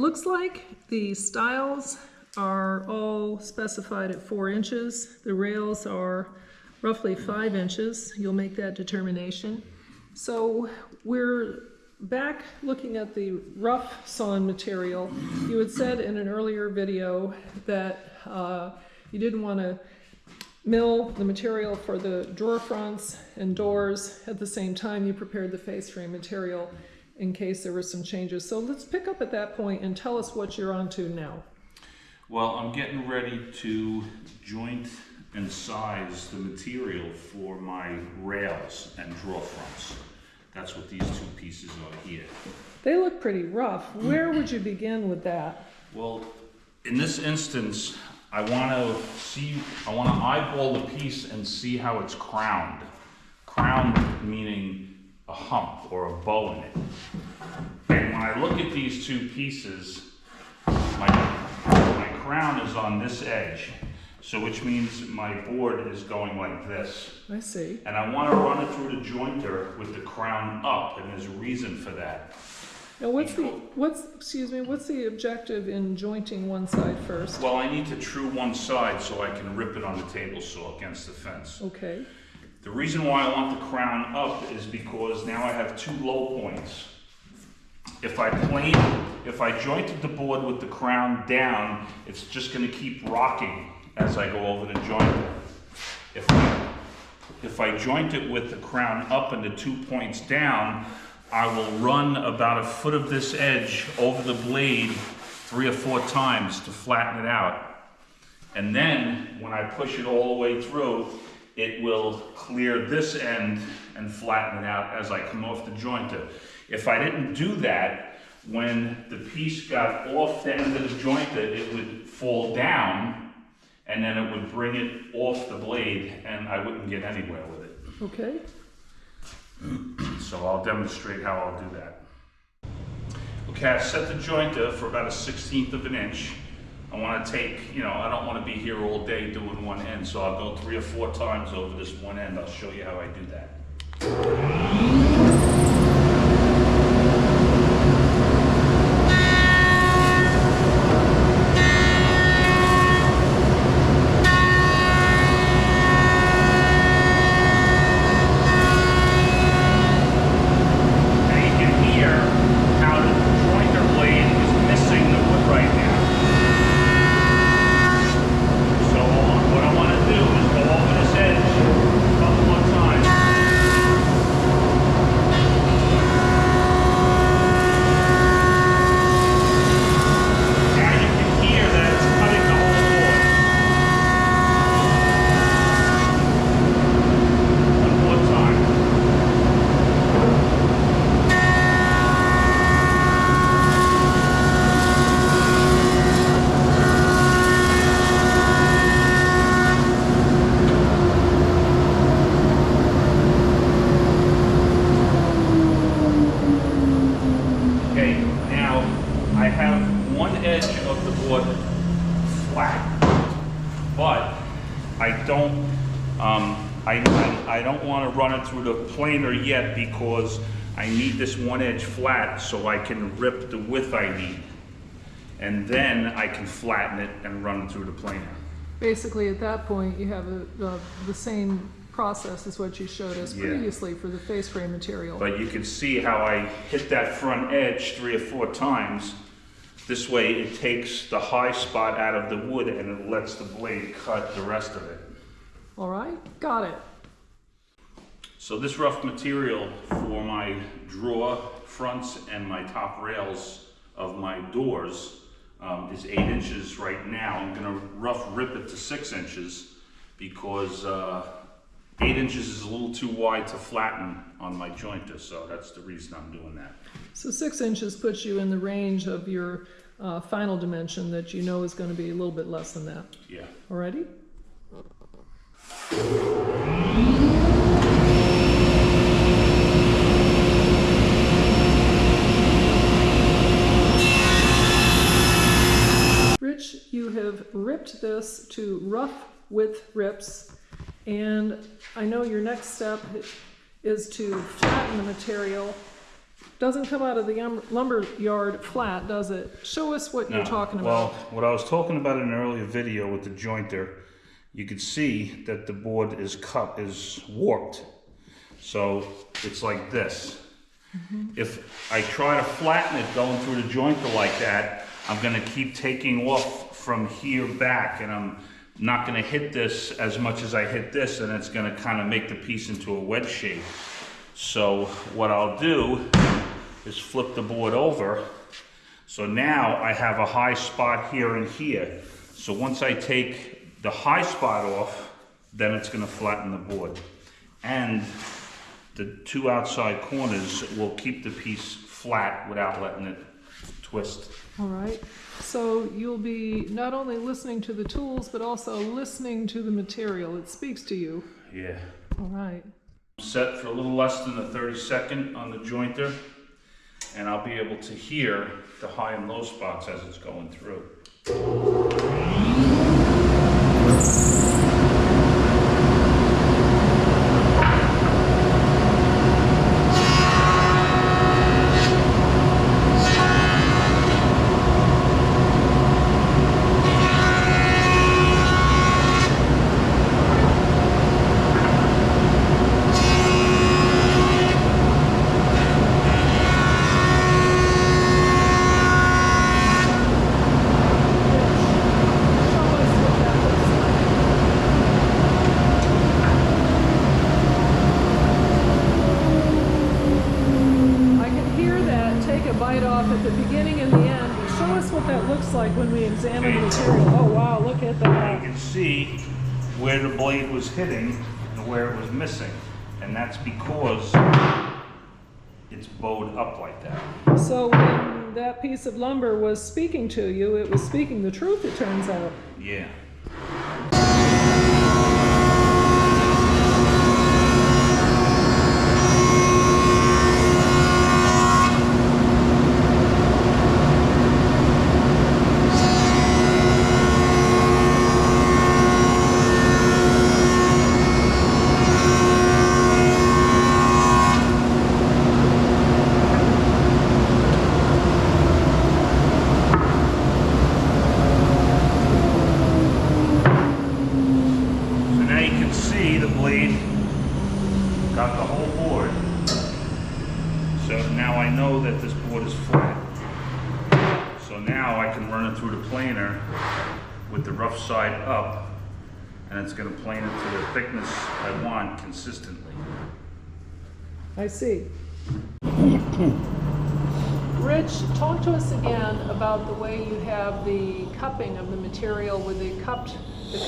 looks like the stiles are all specified at 4 inches. The rails are roughly 5 inches. You'll make that determination. So we're back looking at the rough sawn material. You had said in an earlier video that you didn't want to mill the material for the drawer fronts and doors at the same time you prepared the face frame material in case there were some changes. So let's pick up at that point and tell us what you're on to now. Well, I'm getting ready to joint and size the material for my rails and drawer fronts. That's what these two pieces are here. They look pretty rough. Where would you begin with that? Well, in this instance, I want to eyeball the piece and see how it's crowned. Crowned meaning a hump or a bow in it. And when I look at these two pieces, my crown is on this edge. So which means my board is going like this. I see. And I want to run it through the jointer with the crown up, and there's a reason for that. Now what's the objective in jointing one side first? Well, I need to true one side so I can rip it on the table saw against the fence. Okay. The reason why I want the crown up is because now I have two low points. If I jointed the board with the crown down, it's just going to keep rocking as I go over the jointer. If I joint it with the crown up and the 2 points down, I will run about a foot of this edge over the blade 3 or 4 times to flatten it out. And then when I push it all the way through, it will clear this end and flatten it out as I come off the jointer. If I didn't do that, when the piece got off the end of the jointer, it would fall down and then it would bring it off the blade and I wouldn't get anywhere with it. Okay. So I'll demonstrate how I'll do that. Okay, I set the jointer for about 1/16 of an inch. I want to take, I don't want to be here all day doing one end, so I'll go 3 or 4 times over this one end. I'll show you how I do that. I don't want to run it through the planer yet because I need this one edge flat so I can rip the width I need. And then I can flatten it and run it through the planer. Basically at that point you have the same process as what you showed us previously for the face frame material. But you can see how I hit that front edge 3 or 4 times. This way it takes the high spot out of the wood and it lets the blade cut the rest of it. All right, got it. So this rough material for my drawer fronts and my top rails of my doors is 8 inches right now. I'm going to rough rip it to 6 inches because 8 inches is a little too wide to flatten on my jointer, so that's the reason I'm doing that. So 6 inches puts you in the range of your final dimension that you know is going to be a little bit less than that. Yeah. Alrighty? Rich, you have ripped this to rough width rips, and I know your next step is to flatten the material Doesn't come out of the lumber yard flat, does it? Show us what you're talking about. Well, what I was talking about in an earlier video with the jointer, you could see that the board is warped. So it's like this. If I try to flatten it going through the jointer like that, I'm gonna keep taking off from here back, and I'm not gonna hit this as much as I hit this, and it's gonna kind of make the piece into a wedge shape. So what I'll do is flip the board over. So now I have a high spot here and here. So once I take the high spot off, then it's gonna flatten the board. And the two outside corners will keep the piece flat without letting it twist. All right. So you'll be not only listening to the tools, but also listening to the material. It speaks to you. Yeah. All right. Set for a little less than a 30-second on the jointer, and I'll be able to hear the high and low spots as it's going through. At the beginning and the end, but show us what that looks like when we examine the material. Oh wow, look at that. You can see where the blade was hitting and where it was missing, and that's because it's bowed up like that. So when that piece of lumber was speaking to you, it was speaking the truth, it turns out. Yeah. Got the whole board, so now I know that this board is flat. So now I can run it through the planer with the rough side up, and it's going to plane it to the thickness I want consistently. I see. Rich, talk to us again about the way you have the cupping of the material with the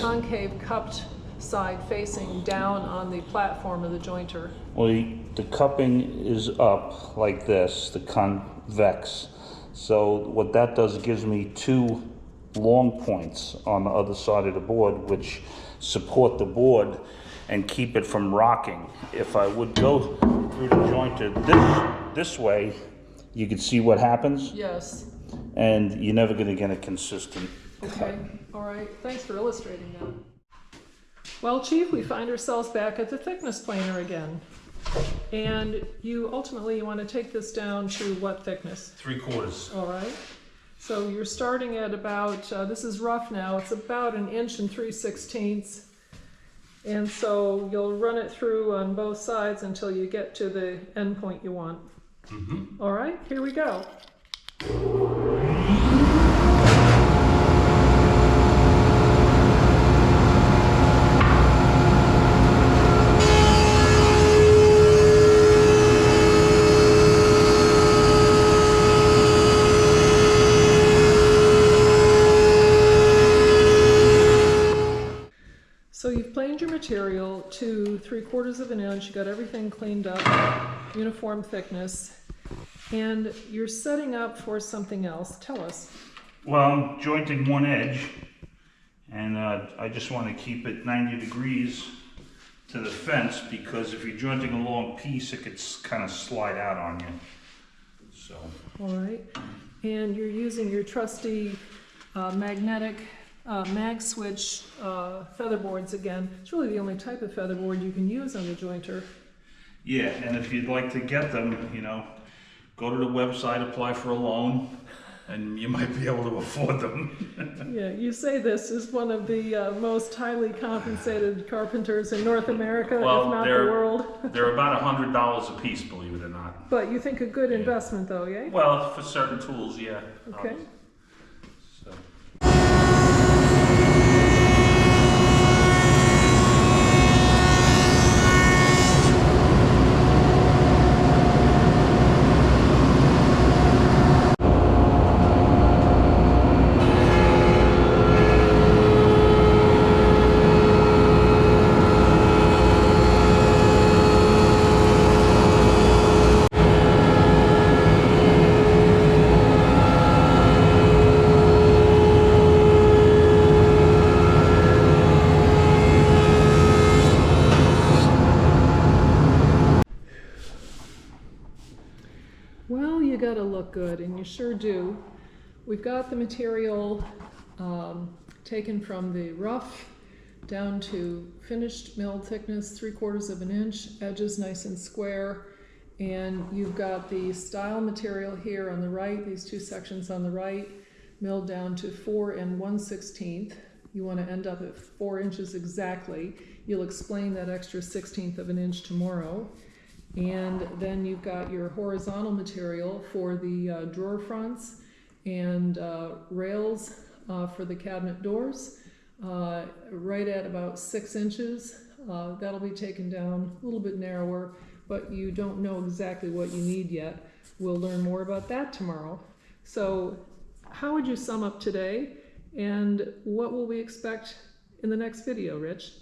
concave cupped side facing down on the platform of the jointer. Well, the cupping is up like this, the convex. So what that does, it gives me two long points on the other side of the board, which support the board and keep it from rocking. If I would go through the jointer this way, you can see what happens. Yes. And you're never going to get a consistent cut. All right. Thanks for illustrating that. Well, Chief, we find ourselves back at the thickness planer again. And you ultimately want to take this down to what thickness? 3/4. All right. So you're starting at about, this is rough now, it's about 1 3/16 inches. And so you'll run it through on both sides until you get to the end point you want. All right, here we go. So you've planed your material to 3/4 inch, you got everything cleaned up, uniform thickness, and you're setting up for something else. Tell us. Well, I'm jointing one edge, and I just want to keep it 90 degrees to the fence, because if you're jointing a long piece, it could kind of slide out on you. So. All right, and you're using your trusty magnetic mag switch featherboards again. It's really the only type of featherboard you can use on the jointer. Yeah, and if you'd like to get them, you know, go to the website, apply for a loan, and you might be able to afford them. Yeah, you say this is one of the most highly compensated carpenters in North America, if Well, not the world. they're about $100 a piece, believe it or not. But you think a good investment though, yeah? Well, for certain tools, yeah. Okay. So. Well, you gotta look good, and you sure do. We've got the material taken from the rough down to finished milled thickness, 3/4 of an inch, edges nice and square. And you've got the style material here on the right, these two sections on the right, milled down to 4 1/16. You want to end up at 4 inches exactly. You'll explain that extra 1/16 of an inch tomorrow. And then you've got your horizontal material for the drawer fronts and rails for the cabinet doors, right at about 6 inches. That'll be taken down a little bit narrower, but you don't know exactly what you need yet. We'll learn more about that tomorrow. So how would you sum up today, and what will we expect in the next video, Rich?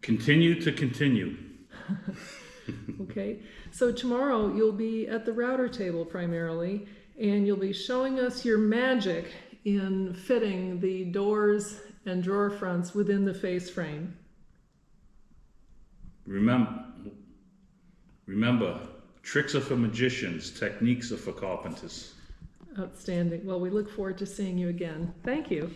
Continue to continue. Okay, so tomorrow you'll be at the router table primarily, and you'll be showing us your magic in fitting the doors and drawer fronts within the face frame. Remember, tricks are for magicians, techniques are for carpenters. Outstanding. Well, we look forward to seeing you again. Thank you.